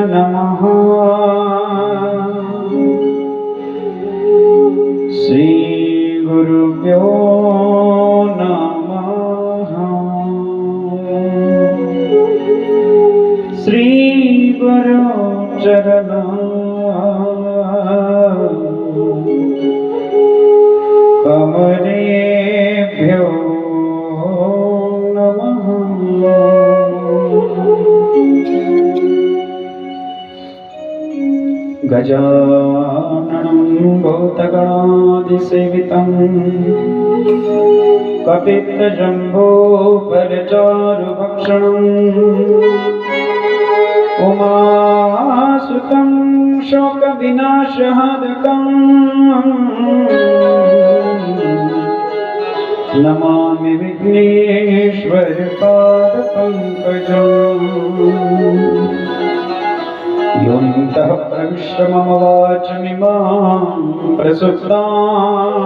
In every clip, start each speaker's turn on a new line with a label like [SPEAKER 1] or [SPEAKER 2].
[SPEAKER 1] नमः। श्री गुरुभ्यो नमः। श्री गुरु चरण कमलेभ्यो नमः। गजाननं भूतगणादिसेवितं कपित्तजम्बूफलचारुभक्षणम् उमासुतं शोकविनाशहादकम् नमामि विघ्नेश्वरपादपङ्कजम्। योऽन्तः प्रविश्य मम वाचमिमां प्रसुप्तां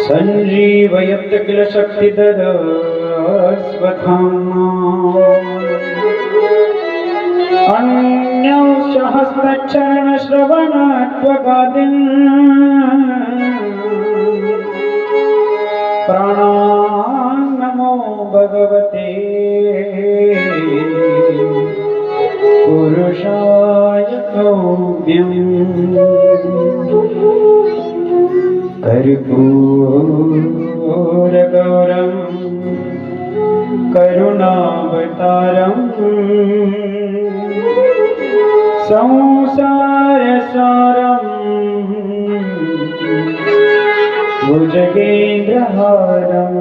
[SPEAKER 1] सञ्जीवयत् किल शक्तिधरस्वधाम्ना। अन्यौश्च हस्तचरणश्रवणत्वगादीन् प्राणान् नमो भगवते पुरुषाय तुभ्यम्। कर्पूरगौरं करुणावतारं संसारसारं भुजगेन्द्रहारं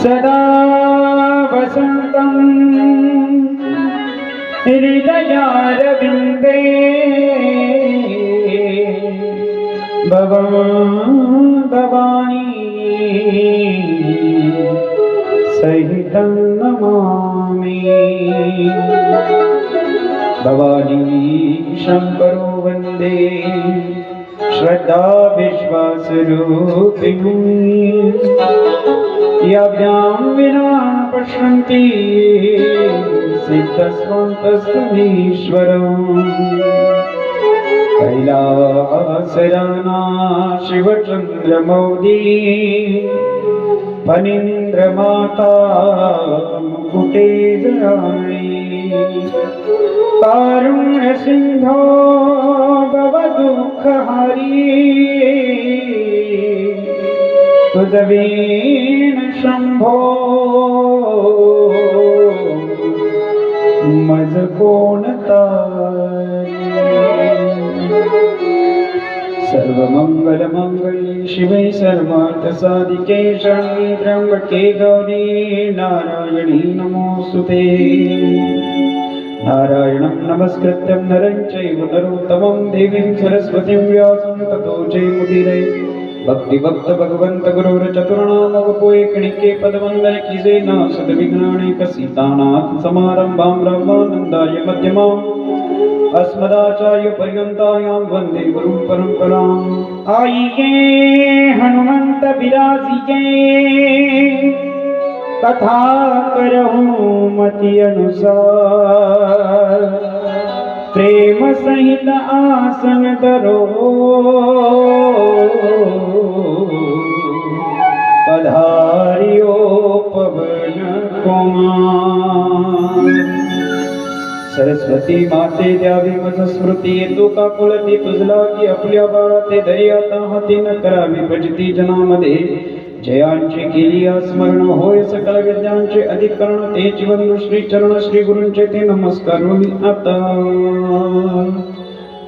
[SPEAKER 1] सदा वसन्तं हृदयारविन्दे भवं भवानी सहितं नमामि। भवानी शङ्करो वन्दे श्रद्धा विश्वासरूपिणी। याभ्यां विना पश्यन्ति सिद्धस्वान्तस्तमीश्वरम्। कैलासराना शिवचन्द्रमौली फणीन्द्रमाता मुकुटे जयामि। कारुण्यसिन्धो भवदुःखहारी तुदवीन शम्भो मज कोण तारी। सर्वमङ्गलमङ्गले शिवे सर्वार्थसाधिके शरण्ये त्र्यम्बके गौरी नारायणी नमोऽस्तुते। नारायणं नमस्कृत्यं नरं चैव नरोत्तमं देवीं सरस्वतीं व्यासं ततो जयमुदीरये। भक्ति भक्त भगवंत गुरुर चतुर्णाम वपुएकणिके पदवंदन कीजे न सद्विघ्नाणिक सीतानाथ समारंभां ब्रह्मानंदाय मध्यमाम् अस्मदाचार्य पर्यंतायां वंदे गुरुं परंपराम्। आइए हनुमंत बिराजिए कथा करहूं मति अनुसार। प्रेम सहित आसन धरो पधारियो पवन कुमार। सरस्वती माते द्यावी मज स्मृती येतो का कुळती तुझला की आपल्या बाळाते दर्याता हाती न करावी भजती जनामध्ये। जयांची केली स्मरण होय सकल विद्यांचे अधिकरण ते जीवन श्री चरण श्री गुरूंचे ते नमस्कार मी आता।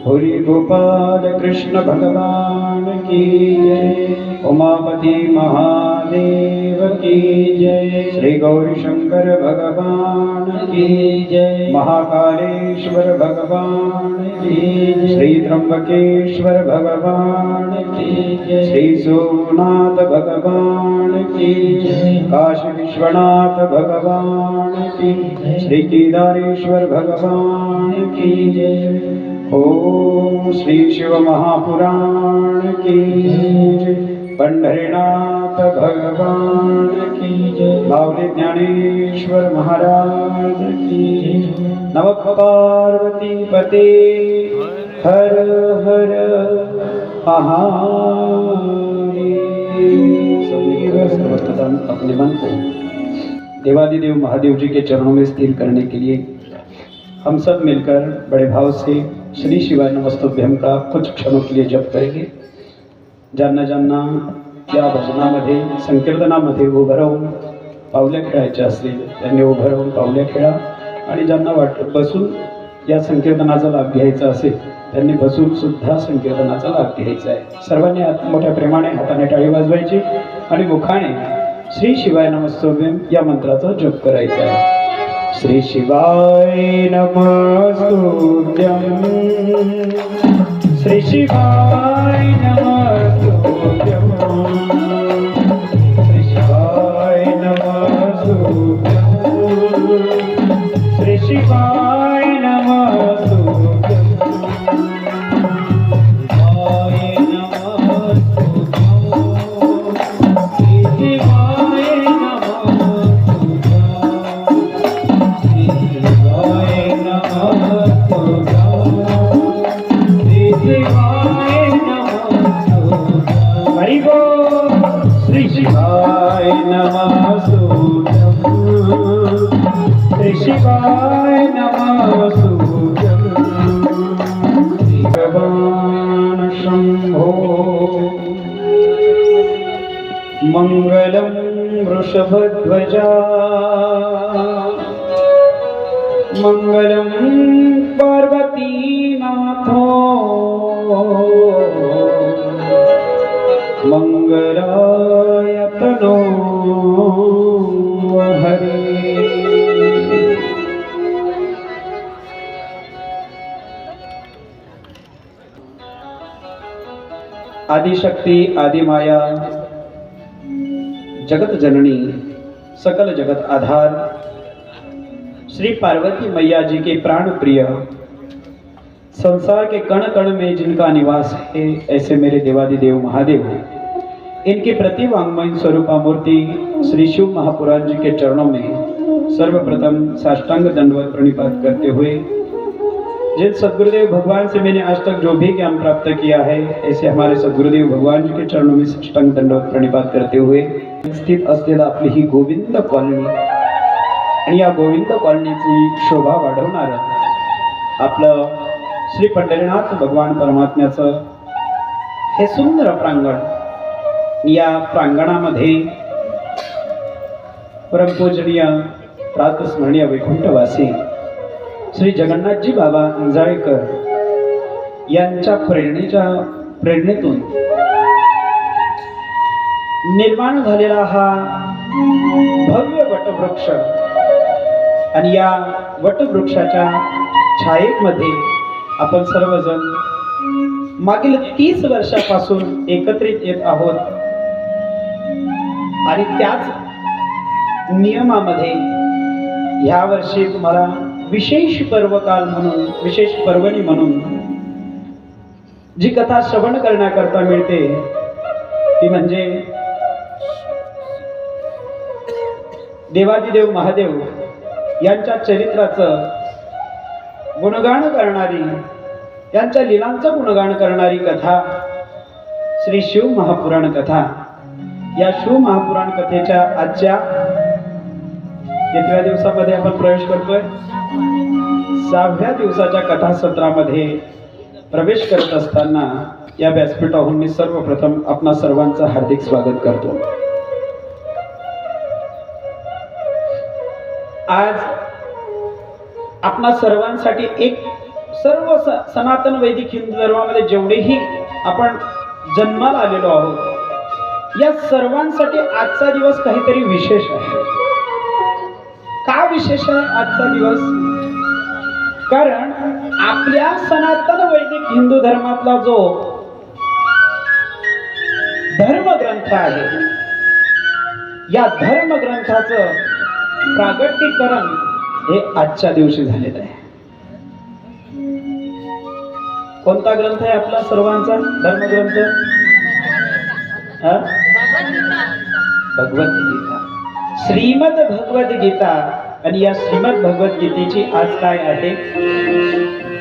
[SPEAKER 1] हरि गोपाल कृष्ण भगवान की जय। उमापति महादेव की जय। श्री गौरी शंकर भगवान की जय। महाकालेश्वर भगवान की जय। श्री त्र्यंबकेश्वर भगवान की जय। श्री सोमनाथ भगवान की जय। काशी विश्वनाथ भगवान की जय। श्री केदारेश्वर भगवान की जय। ओम श्री शिव महापुराण की जय। पंढरीनाथ भगवान की जय। माऊली ज्ञानेश्वर महाराज की जय। नमः पार्वती पते हर हर महादेव। सर्वप्रथम अपने मन को देवादिदेव महादेव जी के चरणों में स्थिर करने के लिए हम सब मिलकर बड़े भाव से श्री शिवाय नमस्तुभ्यम का कुछ क्षणों के लिए जप करेंगे। ज्यांना ज्यांना या भजनामध्ये संकीर्तनामध्ये उभं राहून पावल्या खेळायच्या असतील त्यांनी उभं राहून पावल्या खेळा, आणि ज्यांना बसून या संकीर्तनाचा लाभ घ्यायचा असेल त्यांनी बसून सुद्धा संकीर्तनाचा लाभ घ्यायचा आहे। सर्वांनी मोठ्या प्रेमाने हाताने टाळी वाजवायची आणि मुखाने श्री शिवाय नमस्तुभ्यम या मंत्राचा जप करायचा आहे। श्री शिवाय नमस्तुभ्यं। श्री शिवाय नमस्तुभ्यं। श्री शिवाय नमस्तुभ्यं। श्री शिवाय नमस्तुभ्यं। श्री शिवाय नमस्तुभ्यं। श्री शिवाय नमस्तुभ्यं। श्री भगवान शंभो। मंगलम वृषभध्वजा मंगलम पार्वतीनाथो मंगलाय तनो हरे। आदिशक्ति आदिमाया जगत जननी सकल जगत आधार श्री पार्वती मैया जी के प्राण प्रिय, संसार के कण कण में जिनका निवास है, ऐसे मेरे देवादिदेव महादेव इनकी प्रति वांग्मय स्वरूपा मूर्ति श्री शिव महापुराण जी के चरणों में सर्वप्रथम साष्टांग दंडवत प्रणिपात करते हुए, जिन सद्गुरुदेव भगवान से मैंने आज तक जो भी ज्ञान प्राप्त किया है, ऐसे हमारे सद्गुरुदेव भगवान जी के चरणों में साष्टांग दंडवत प्रणिपात करते हुए स्थित असलेला आपली ही गोविंद कॉलनी आणि या गोविंद कॉलनीची शोभा वाढवणारं आपलं श्री पंढरीनाथ भगवान परमात्म्याचं हे सुंदर प्रांगण, या प्रांगणामध्ये परमपूजनीय प्रातस्मरणीय वैकुंठवासी श्री जगन्नाथजी बाबा अंजाळेकर यांच्या प्रेरणेतून निर्माण झालेला हा भव्य वटवृक्ष, आणि या वटवृक्षाच्या छायेमध्ये आपण सर्वजण मागील 30 वर्षापासून एकत्रित येत आहोत, आणि त्याच नियमामध्ये ह्या वर्षी तुम्हाला विशेष पर्वकाल म्हणून, विशेष पर्वणी म्हणून जी कथा श्रवण करण्याकरता मिळते ती म्हणजे देवादिदेव महादेव यांच्या चरित्राचं गुणगान करणारी, यांच्या लीलांचं गुणगान करणारी कथा श्री शिव महापुराण कथा। या शिव महापुराण कथेच्या आजच्या कितव्या दिवसामध्ये आपण प्रवेश करतोय? 6व्या दिवसाच्या कथासत्रामध्ये प्रवेश करत असताना या व्यासपीठावरून मी सर्वप्रथम आपणा सर्वांचं हार्दिक स्वागत करतो। आज आपणा सर्वांसाठी एक सर्व सनातन वैदिक हिंदू धर्मामध्ये जेवढेही आपण जन्माला आलेलो आहोत, या सर्वांसाठी आजचा दिवस काहीतरी विशेष आहे. का विशेष आहे आजचा दिवस? कारण आपल्या सनातन वैदिक हिंदू धर्मातला जो धर्मग्रंथ आहे, या धर्मग्रंथाचं प्रागट्यकरण हे आजच्या दिवशी झालेलं आहे. कोणता ग्रंथ आहे आपला सर्वांचा धर्मग्रंथ? भगवद्गीता, श्रीमद भगवद्गीता. आणि या श्रीमद भगवद्गीतेची आज काय आहे?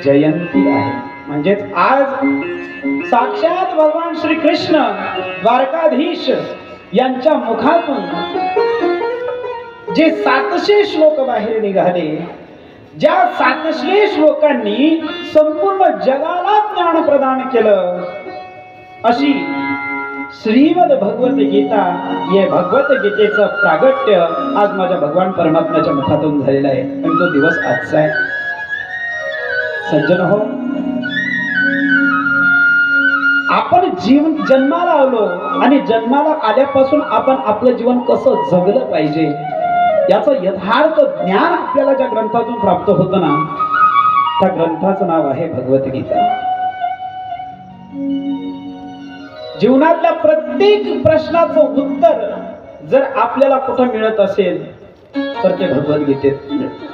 [SPEAKER 1] जयंती आहे. म्हणजेच आज साक्षात भगवान श्री कृष्ण द्वारकाधीश यांच्या मुखातून जे 700 श्लोक बाहेर निघाले, ज्या 700 श्लोकांनी संपूर्ण जगाला ज्ञान प्रदान केलं, अशी श्रीमद भगवद्गीता, या भगवद्गीतेचं प्रागट्य आज माझ्या भगवान परमात्म्याच्या मुखातून झालेला आहे. आणि तो दिवस आजचा आहे. सज्जन हो, आपण जन्माला आलो आणि जन्माला आल्यापासून आपण आपलं जीवन कसं जगलं पाहिजे याचं यथार्थ ज्ञान आपल्याला ज्या ग्रंथातून प्राप्त होतं ना, त्या ग्रंथाचं नाव आहे भगवद्गीता. जीवनातल्या प्रत्येक प्रश्नाचं उत्तर जर आपल्याला कुठं मिळत असेल तर ते भगवद्गीतेत मिळतं.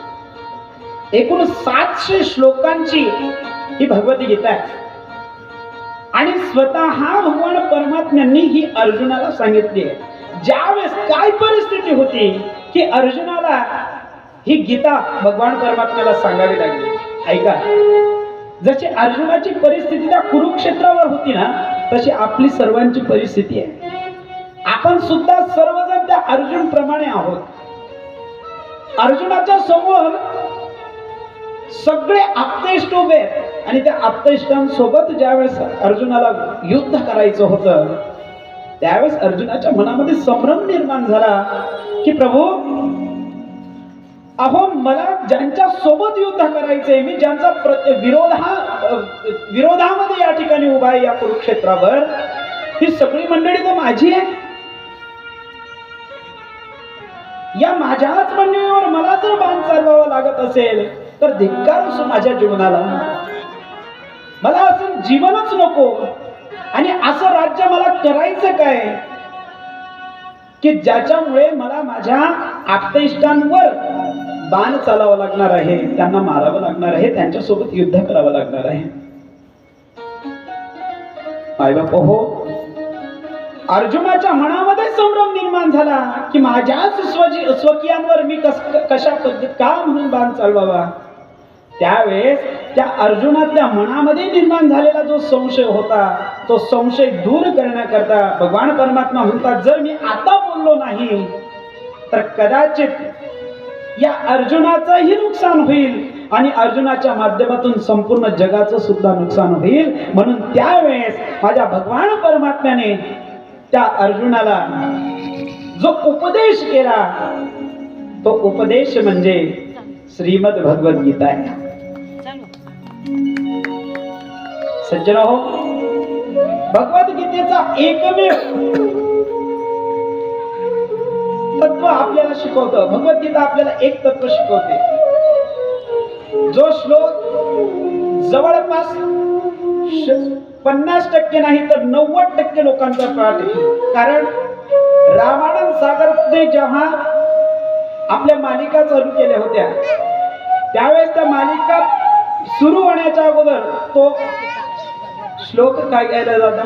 [SPEAKER 1] एकूण 700 श्लोकांची ही भगवद्गीता आहे. आणि स्वतः भगवान परमात्म्यांनी ही अर्जुनाला सांगितली आहे. ज्यावेळेस काय परिस्थिती होती की अर्जुनाला ही गीता भगवान परमात्म्याला सांगावी लागली. ऐका, जशी अर्जुनाची परिस्थिती त्या कुरुक्षेत्रावर होती ना, तशी आपली सर्वांची परिस्थिती आहे. आपण सुद्धा सर्वजण त्या अर्जुन प्रमाणे आहोत. अर्जुनाच्या समोर सगळे आप्तेष्ट उभे आहेत आणि त्या आप्तेष्टांसोबत ज्यावेळेस अर्जुनाला युद्ध करायचं होतं, त्यावेळेस अर्जुनाच्या मनामध्ये संभ्रम निर्माण झाला की प्रभू, अहो मला ज्यांच्या सोबत युद्ध करायचंय, मी ज्यांचा विरोधामध्ये या ठिकाणी उभा आहे या कुरुक्षेत्रावर, ही सगळी मंडळी तर माझी आहे. या माझ्याच मंडळीवर मला जर बाण चालवावा लागत असेल तर धिक्कार असो माझ्या जीवनाला. मला असं जीवनच नको. आणि असं राज्य मला करायचं काय की ज्याच्यामुळे मला माझ्या आप्तेष्टांवर बाण चालावं लागणार आहे, त्यांना मारावं लागणार आहे, त्यांच्यासोबत युद्ध करावं लागणार आहे. आई बाप हो, अर्जुनाच्या मनामध्ये संभ्रम निर्माण झाला की माझ्याच स्वकीयांवर मी कशा पद्धत का म्हणून बाण चालवावा. त्यावेळेस त्या अर्जुनाच्या मनामध्ये निर्माण झालेला जो संशय होता, तो संशय दूर करण्याकरता भगवान परमात्मा म्हणतात, जर मी आता बोललो नाही तर कदाचित या अर्जुनाचंही नुकसान होईल आणि अर्जुनाच्या माध्यमातून संपूर्ण जगाचं सुद्धा नुकसान होईल. म्हणून त्यावेळेस माझ्या भगवान परमात्म्याने त्या अर्जुनाला जो उपदेश केला, तो उपदेश म्हणजे श्रीमद भगवद्गीता आहे. सज्जन हो, भगवद्गीतेचा एकमेव तत्व आपल्याला शिकवतं. भगवद्गीता आपल्याला एक तत्व शिकवते. जो श्लोक जवळपास 50% नाही तर 90% लोकांचा पाठ आहे. कारण रामानंद सागरने जेव्हा आपल्या मालिका चालू केल्या होत्या, त्यावेळेस त्या मालिका सुरू होण्याच्या अगोदर तो श्लोक काय गायला जायचा,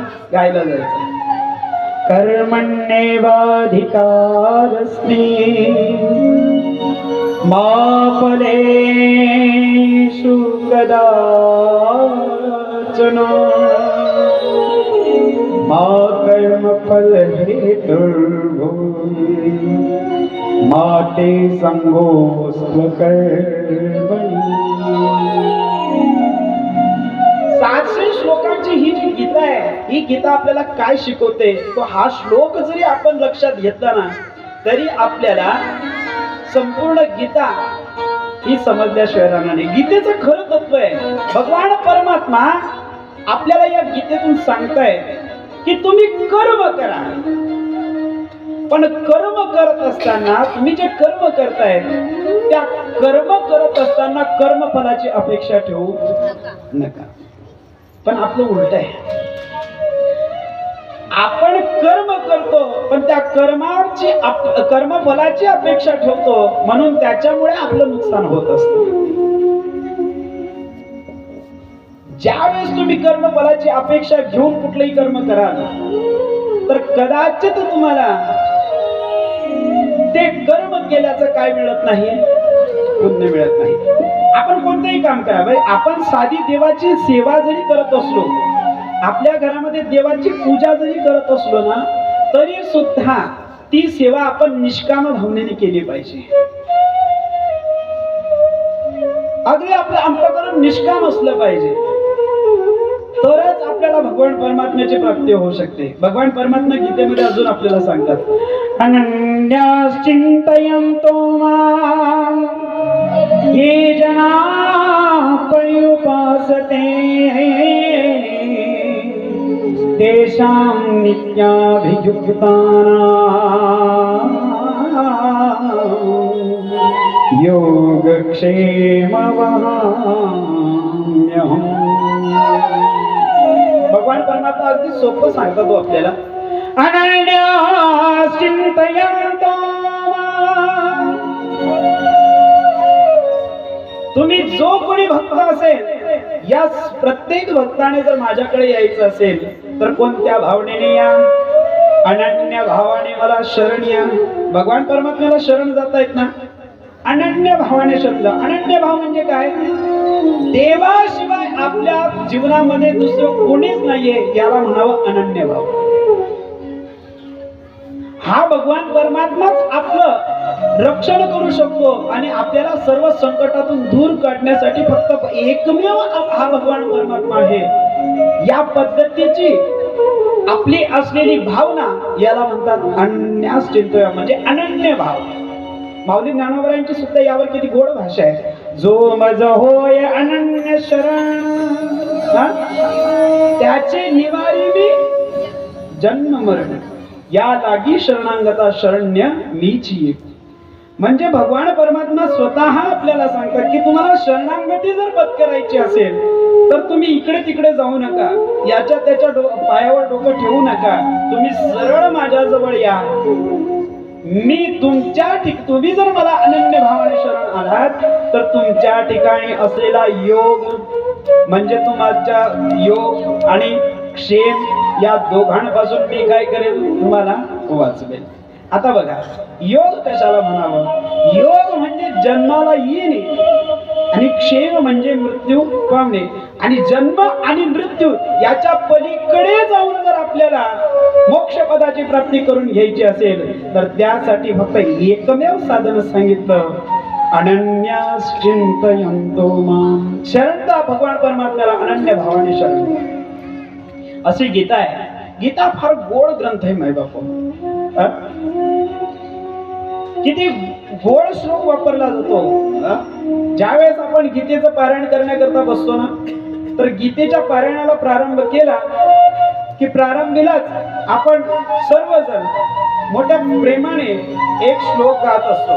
[SPEAKER 1] कर्मण्येवाधिकारस्ते मा फलेषु कदाचन मा कर्मफलहेतुर्भूः मा ते संगोऽस्त्वकर्मणि. 700 श्लोकांची ही जी गीता आहे, ही गीता आपल्याला काय शिकवते, तो हा श्लोक जरी आपण लक्षात घेतला ना, तरी आपल्याला संपूर्ण गीता ही समजल्याशिवाय राहणार नाही. गीतेचं खरं तत्व आहे. भगवान परमात्मा आपल्याला या गीतेतून सांगताय की तुम्ही कर्म करा, पण कर्म करत असताना तुम्ही जे कर्म करताय त्या कर्म करत असताना कर्मफलाची अपेक्षा ठेवू नका. पण आपलं उलट आहे. आपण कर्म करतो पण त्या कर्मफलाची अपेक्षा ठेवतो, म्हणून त्याच्यामुळे आपलं नुकसान होत असतं. ज्यावेळेस तुम्ही कर्मफलाची अपेक्षा घेऊन कुठलंही कर्म कराल तर कदाचित तुम्हाला ते कर्म केल्याचं काय मिळत नाही, पुण्य मिळत नाही. आपण कोणतंही काम करा, आपण साधी देवाची सेवा जरी करत असलो, आपल्या घरामध्ये देवाची पूजा जरी करत असलो ना, तरी सुद्धा ती सेवा आपण निष्काम भावनेने केली पाहिजे. अगदी आपलं अंतःकरण निष्काम असलं पाहिजे, तरच आपल्याला भगवान परमात्म्याची प्राप्ती होऊ शकते. भगवान परमात्मा गीतेमध्ये अजून आपल्याला सांगतात, अनन्यास चिंतयन्तो मां ये जना पर्युपासते तेषां नित्याभियुक्तानां योगक्षेमवहाम्यहम्. भगवान परमात्मा अगदी सोपं सांगतात तो आपल्याला, अनन्यास चिंतयन्तो मां. तुम्ही जो कोणी भक्त असेल, या प्रत्येक भक्ताने जर माझ्याकडे यायचं असेल तर कोणत्या भावनेने या, अनन्य भावाने मला शरण या. भगवान परमात्म्याला शरण जाता येत ना, अनन्य भावाने शरण जा. अनन्य भाव म्हणजे काय? देवाशिवाय आपल्या जीवनामध्ये दुसरं कोणीच नाहीये, याला म्हणावं अनन्य भाव. हा भगवान परमात्माच आपलं रक्षण करू शकतो आणि आपल्याला सर्व संकटातून दूर काढण्यासाठी फक्त एकमेव हा भगवान परमात्मा आहे. या पद्धतीची आपली असलेली भावना याला म्हणतात अनन्यास चिंतया, म्हणजे अनन्य भाव. माऊली ज्ञानोबरायांची सुद्धा यावर किती गोड भाषा आहे. जो मज होय अनन्य शरण, त्याचे निवारी मी जन्म मरण, या लागी शरणांगता शरण्य मीची. म्हणजे भगवान परमात्मा स्वतः आपल्याला सांगतात की तुम्हाला शरणांगती जर पत्करायची असेल तर तुम्ही इकडे तिकडे जाऊ नका, याच्या त्याच्या पायावर डोकं ठेवू नका, तुम्ही सरळ माझ्याजवळ या. मी तुम्ही जर मला अनन्य भावाने शरण आलात तर तुमच्या ठिकाणी असलेला योग, म्हणजे तुमच्या योग आणि क्षेम या दोघांपासून मी काय करेल, तुम्हाला वाचवेल. आता बघा, योग कशाला म्हणावं? योग म्हणजे जन्माला येणे आणि क्षेम म्हणजे मृत्यू पावणे. आणि जन्म आणि मृत्यू याच्या पलीकडे जाऊन जर आपल्याला मोक्ष पदाची प्राप्ती करून घ्यायची असेल तर त्यासाठी फक्त एकमेव साधन सांगितलं, अनन्यास चिंतयन्तो मां. शरणता भगवान परमात्म्याला अनन्य भावाने शरण. अशी गीता आहे. गीता फार गोड ग्रंथ आहे माय बापू. किती गोड श्लोक वापरला जातो. ज्यावेळेस आपण गीतेचं पारायण करण्याकरता बसतो ना, तर गीतेच्या पारायणाला प्रारंभ केला की प्रारंभीलाच आपण सर्वजण मोठ्या प्रेमाने एक श्लोक गात असतो.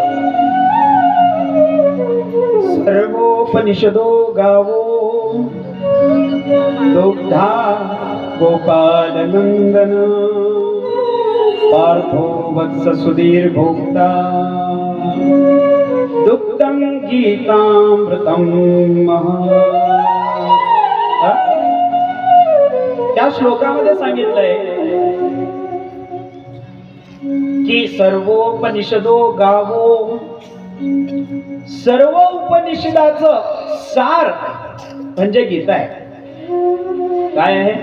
[SPEAKER 1] सर्वोपनिषदो गावो दुग्धा गोपाल नंदन पार्थो वत्स सुधीर भोक्ता दुग्धं गीतामृतं महा. त्या श्लोकामध्ये सांगितलंय की सर्वोपनिषदो गावो, सर्व उपनिषदाचं सार म्हणजे गीता आहे. काय आहे?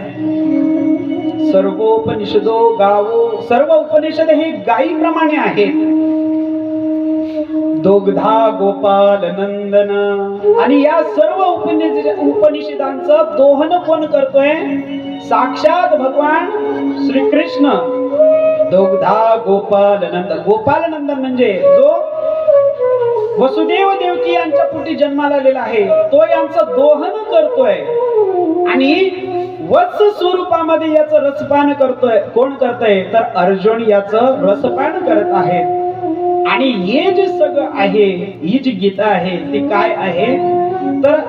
[SPEAKER 1] सर्वोपनिषदो गावो. सर्व उपनिषद हे गायीप्रमाणे आहेत. दुग्धा गोपाल नंदन. आणि या सर्व उपनिषदांचं दोहन कोण करतोय? साक्षात भगवान श्रीकृष्ण. दुग्धा गोपाल नंदन. गोपाल नंदन म्हणजे जो वसुदेव देवकी यांच्या पोटी जन्माला आलेला आहे, तो यांचं दोहन करतोय आणि वत्स स्वरूपामध्ये याचं रसपान करतोय. कोण करतोय तर अर्जुन याचं रसपान करत आहे. आणि हे जे सगळं आहे, ही जी गीता आहे ती काय आहे तर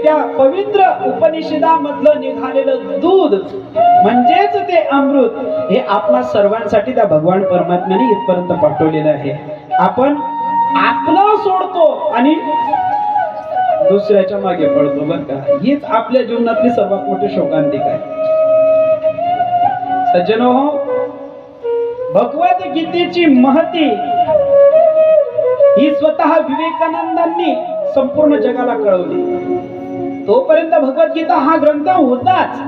[SPEAKER 1] त्या पवित्र उपनिषदामधलं निघालेलं दूध म्हणजेच ते अमृत हे आपल्या सर्वांसाठी त्या भगवान परमात्म्याने इथपर्यंत पाठवलेलं आहे. आपण आपलं सोडतो आणि दुसऱ्याच्या मागे पडतो बरं का. हीच आपल्या जीवनातली सर्वात मोठी शोकांतिक आहे. सज्जनो, भगवत गीतेची महती ही स्वतः विवेकानंदांनी संपूर्ण जगाला कळवली. तोपर्यंत भगवद्गीता हा ग्रंथ होताच,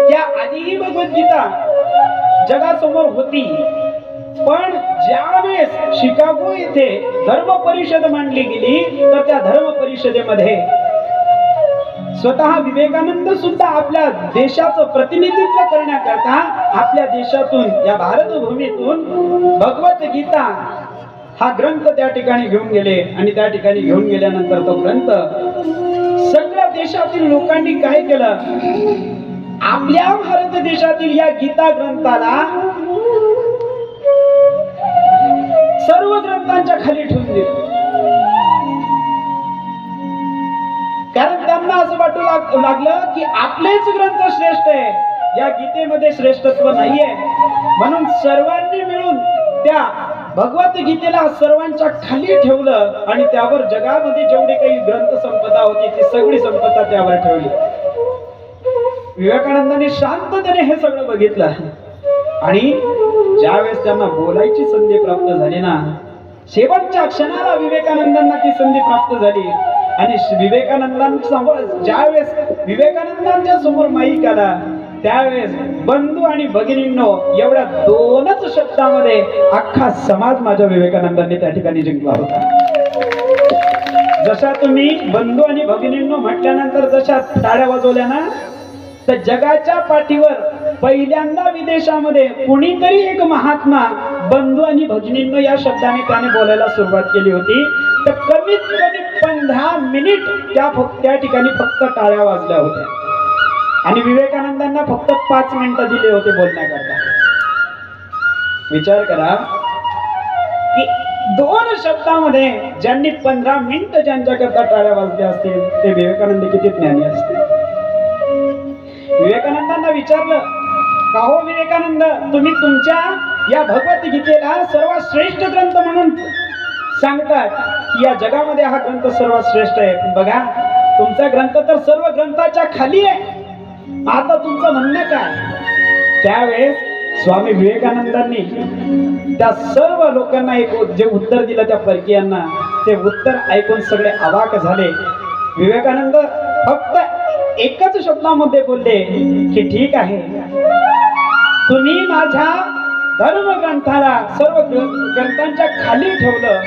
[SPEAKER 1] त्या आधीही भगवद्गीता जगासमोर होती. पण ज्यावेळेस शिकागो येथे धर्म परिषद मांडली गेली तर त्या धर्म परिषदेमध्ये स्वतः विवेकानंद सुद्धा आपल्या देशाचं प्रतिनिधित्व करण्याकरता आपल्या देशातून, या भारत भूमीतून भगवद्गीता हा ग्रंथ त्या ठिकाणी घेऊन गेले. आणि त्या ठिकाणी घेऊन गेल्यानंतर तो ग्रंथ सगळ्या देशातील लोकांनी काय केलं, आपल्या भारत देशातील या गीता ग्रंथाला सर्व ग्रंथांच्या खाली ठेवून दिले. कारण त्यांना असं वाटू लागलं की आपलेच ग्रंथ श्रेष्ठ आहे, या गीतेमध्ये श्रेष्ठत्व नाहीये. म्हणून सर्वांनी मिळून त्या भगवद्गीतेला सर्वांच्या खाली ठेवलं आणि त्यावर जगामध्ये जेवढी काही ग्रंथ संपदा होती ती सगळी संपदा त्यावर ठेवली. विवेकानंदांनी शांततेने हे सगळं बघितलं आणि ज्यावेळेस त्यांना बोलायची संधी प्राप्त झाली ना, शेवटच्या क्षणाला विवेकानंदांना ती संधी प्राप्त झाली. आणि विवेकानंदांसमोर ज्यावेळेस विवेकानंदांच्या समोर माईक आला त्यावेळेस बंधू आणि भगिनींनो एवढ्या दोनच शब्दामध्ये अख्खा समाज माझ्या विवेकानंदांनी त्या ठिकाणी जिंकला होता. जशा तुम्ही बंधू आणि भगिनींनो म्हटल्यानंतर जशा टाळ्या वाजवल्या ना, तर जगाच्या पाठीवर पहिल्यांदा विदेशामध्ये कुणीतरी एक महात्मा बंधू आणि भगिनींनो या शब्दाने त्याने बोलायला सुरुवात केली होती. तर कमीत कमी 15 मिनिट त्या ठिकाणी फक्त टाळ्या वाजल्या होत्या आणि विवेकानंदांना फक्त 5 मिनिटं दिले होते बोलण्याकरता. विचार करा की 2 शब्दामध्ये ज्यांनी 15 मिनिटं ज्यांच्याकरता टाळ्या वाजल्या असतील ते विवेकानंद किती ज्ञानी असतील. विवेकानंदांना विचारलं, का हो विवेकानंद, तुम्ही तुमच्या या भगवद्गीतेला सर्वात श्रेष्ठ ग्रंथ म्हणून सांगतात की या जगामध्ये हा ग्रंथ सर्वात श्रेष्ठ आहे, पण बघा तुमचा ग्रंथ तर सर्व ग्रंथाच्या खाली आहे, आता तुमचं म्हणणं काय? त्यावेळेस स्वामी विवेकानंदांनी त्या सर्व लोकांना एक जे उत्तर दिलं त्या परकीयांना, ते उत्तर ऐकून सगळे अवाक झाले. विवेकानंद फक्त एकच शब्दामध्ये बोलले की ठीक आहे, तुम्ही माझ्या धर्मग्रंथाला सर्व ग्रंथांच्या खाली ठेवलं,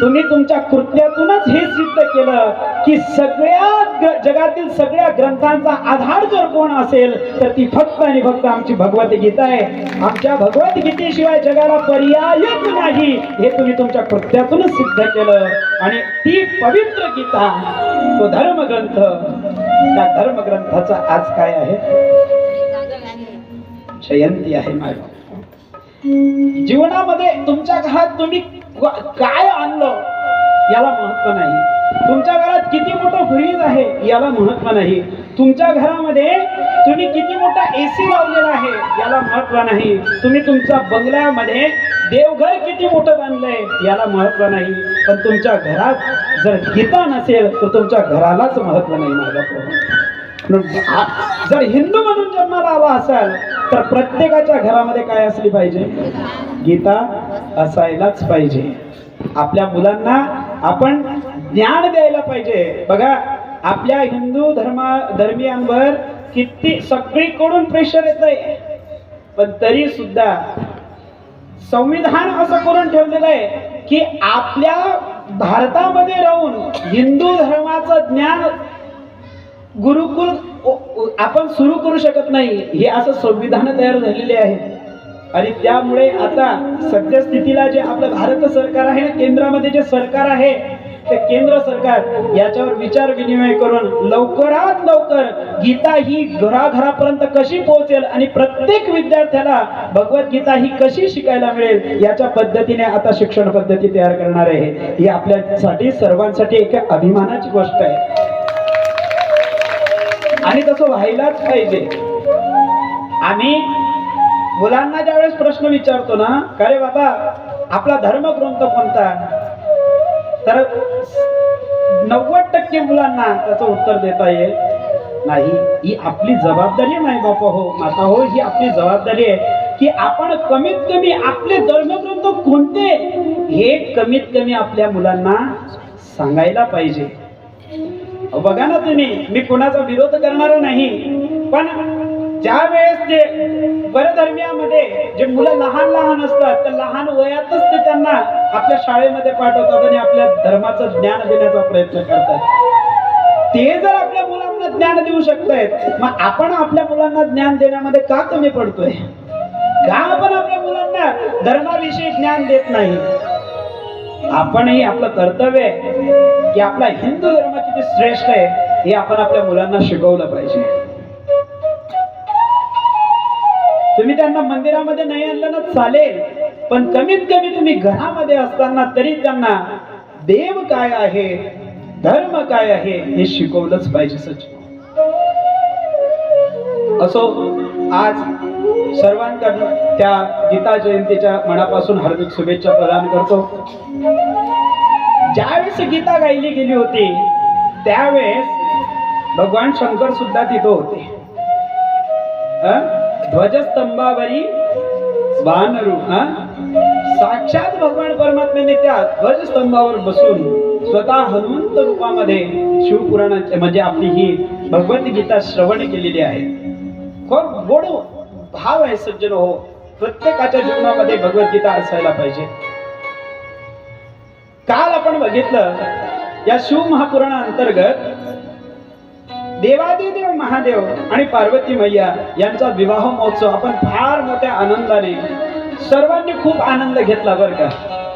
[SPEAKER 1] तुम्ही तुमच्या कृत्यातूनच हे सिद्ध केलं की सगळ्या जगातील सगळ्या ग्रंथांचा आधार जर कोण असेल तर ती फक्त आणि फक्त आमची भगवद्गीता आहे. आमच्या भगवद्गीतेशिवाय जगाला पर्यायच नाही हे तुम्ही तुमच्या कृत्यातूनच सिद्ध केलं. आणि ती पवित्र गीता, तो धर्मग्रंथ, त्या धर्मग्रंथाचा आज काय आहे? जयंती आहे. माझ्या जीवनामध्ये तुमच्या घरात तुम्ही काय आणलं याला महत्व नाही, तुमच्या घरात किती मोठं फ्रीज आहे याला महत्व नाही, तुमच्या घरामध्ये तुम्ही किती मोठा एसी लावलेला आहे याला महत्व नाही, तुम्ही तुमच्या बंगल्यामध्ये देवघर किती मोठं बांधलंय याला महत्व नाही, पण तुमच्या घरात जर गीता नसेल तर तुमच्या घरालाच महत्व नाही. माझ्या जर हिंदू म्हणून जन्माला आला असाल तर प्रत्येकाच्या घरामध्ये काय असली पाहिजे? गीता असायलाच पाहिजे. आपल्या मुलांना आपण ज्ञान द्यायला पाहिजे. बघा आपल्या हिंदू धर्मीयांवर किती सगळीकडून प्रेशर येतंय, पण तरी सुद्धा संविधान असं करून ठेवलेलं आहे की आपल्या भारतामध्ये राहून हिंदू धर्माचं ज्ञान गुरुकुल आपण सुरू करू शकत नाही, हे असं संविधान तयार झालेले आहे. आणि त्यामुळे आता सद्यस्थितीला जे आपलं भारत सरकार आहे ना, केंद्रामध्ये जे सरकार आहे ते केंद्र सरकार याच्यावर विचार विनिमय करून लवकरात लवकर गीता ही घराघरापर्यंत कशी पोहोचेल आणि प्रत्येक विद्यार्थ्याला भगवद्गीता ही कशी शिकायला मिळेल याच्या पद्धतीने आता शिक्षण पद्धती तयार करणार आहे. ही आपल्यासाठी सर्वांसाठी एक अभिमानाची गोष्ट आहे आणि तसं व्हायलाच पाहिजे. आम्ही मुलांना ज्यावेळेस प्रश्न विचारतो ना, का रे बाबा आपला धर्मग्रंथ कोणता, तर 90% मुलांना त्याचं उत्तर देता येत नाही. ही आपली जबाबदारी नाही बापा हो, माता हो, ही आपली जबाबदारी आहे की आपण कमीत कमी आपले धर्मग्रंथ कोणते हे कमीत कमी आपल्या मुलांना सांगायला पाहिजे. बघा ना तुम्ही, मी कोणाचा विरोध करणार नाही, पण ज्या वेळेस ते परधर्मीयामध्ये जे मुलं लहान लहान असतात, तर लहान वयातच ते त्यांना आपल्या शाळेमध्ये पाठवतात आणि आपल्या धर्माचं ज्ञान देण्याचा प्रयत्न करतात. ते जर आपल्या मुलांना ज्ञान देऊ शकतायत, मग आपण आपल्या मुलांना ज्ञान देण्यामध्ये का कमी पडतोय? का आपण आपल्या मुलांना धर्माविषयी ज्ञान देत नाही? आपणही आपलं कर्तव्य आहे की आपला हिंदू धर्म किती श्रेष्ठ आहे हे आपण आपल्या मुलांना शिकवलं पाहिजे. तुम्ही त्यांना मंदिरामध्ये नाही आणलं ना चालेल, पण कमीत कमी तुम्ही घरामध्ये असताना तरी त्यांना देव काय आहे, धर्म काय आहे हे शिकवलंच पाहिजे. सचिन असो, आज सर्वांकडून त्या गीता जयंतीच्या मनापासून हार्दिक शुभेच्छा प्रदान करतो. ज्यावेळेस गीता गायली गेली होती त्यावेळेस भगवान शंकर सुद्धा तिथं होते. ध्वजस्तंभावरी वानरू, साक्षात भगवान परमात्म्याने त्या ध्वजस्तंभावर बसून स्वतः हनुमंत रूपामध्ये शिवपुराणाचे म्हणजे आपली ही भगवद्गीता श्रवण केलेली आहे. खूप गोड भाव आहे सज्जन हो, प्रत्येकाच्या जीवनामध्ये भगवद्गीता असायला पाहिजे. काल आपण बघितलं या शिव महापुराणा अंतर्गत देवादिदेव महादेव आणि पार्वती मैया यांचा विवाह महोत्सव आपण फार मोठ्या आनंदाने सर्वांनी खूप आनंद घेतला बरं का.